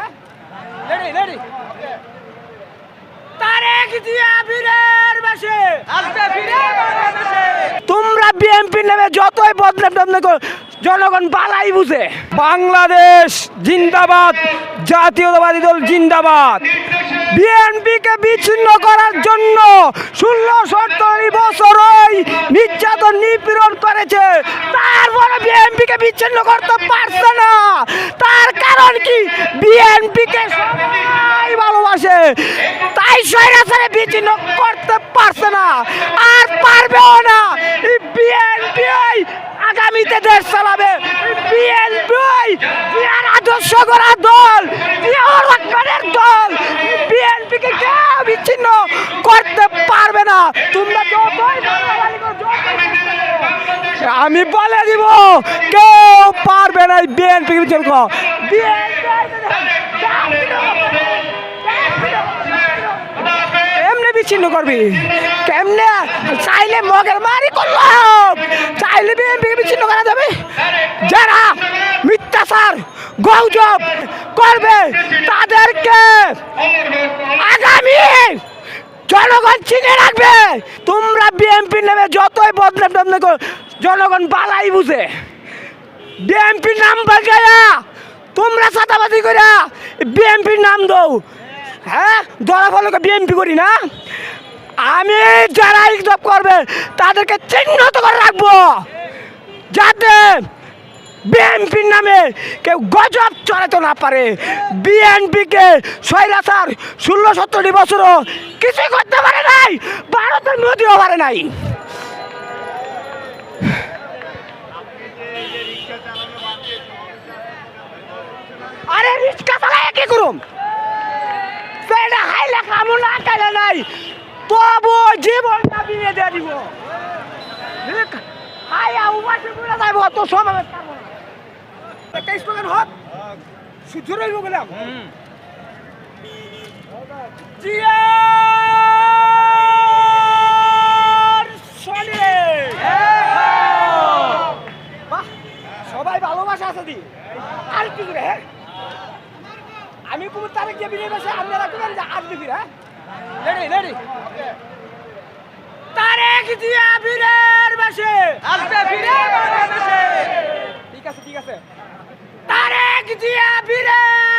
হ্যাঁ ready ready Tarique Zia বীরের বেশে আসবে ফিরে বাংলাদেশে। তোমরা বিএনপি নেমে যতই বদনাম করো জনগণ বালাই বুঝে। বাংলাদেশ জিন্দাবাদ, জাতীয়তাবাদী দল জিন্দাবাদ। বিএনপিকে বিচ্ছিন্ন করার জন্য 16-17 বছর নির্যাতন নিপীড়ন করেছে, তারপরে বিএনপিকে বিচ্ছিন্ন করতে পারছে না। তার কারণ কি? বিএনপিকে সবাই ভালোবাসে, তাই স্বৈরাচারে বিচ্ছিন্ন করতে পারছে না, আর পারবেও না। বিএনপি আগামীতে দেশ চালাবে। বিএনপি জিয়ার আদর্শ করা দল, জিয়াউর রহমানের দল। বিএনপিকে কেউ বিচ্ছিন্ন করতে পারবে না। তোমরা যতই আমি বলে দিব, কেউ পারবে না বিএনপিকে বিচ্ছিন্ন করা। কেমনে বিচ্ছিন্ন করবি? কেমনে? চাইলে মগের মারি করলো, চাইলে বিএনপিকে বিচ্ছিন্ন করা যাবে? যারা মিথ্যাচার গৌজব করবে তাদেরকে আগামী জনগণ চিনে রাখবে। তোমরা বিএনপি নেমে যতই বদনাম করো জনগণ বালাই বুঝে। বিএনপির নাম বাজায়া তোমরা চাঁদাবাজি করে বিএনপির নাম দাও। হ্যাঁ, ধরা ফলকে বিএনপি করি না। আমি যারা ইকজব করবে তাদেরকে চিহ্নিত করে রাখবো, যাতে বিএনপির নামে কেউ গজব চড়াতে না পারে। বিএনপিকে স্বৈরাচার 16-17 বছরও কিছু করতে পারে নাই, ভারতের মোদিও পারে নাই। আরে রিক্সা চালায় কি করুম? হাইলে কামু না কালে নাই, তবু জীবনটা বিয়ে দিয়ে দিব। হাইয়া উপাসে বুড়া যাইব, তো সমাবেশ পাবো না। একটা স্লোগান হোক, সূর্য রইব বললাম। সবাই ভালোবাসা আছে দি আর কি করে? আমি কোনো তারিখ দিয়ে বিয়ে বসে আপনারা করেন যে আসবে ফিরে। রেডি রেডি তারেক জিয়া বীরের বেশে আসবে ফিরে বাংলাদেশে। ঠিক আছে ঠিক আছে, তারেক জিয়া বীরের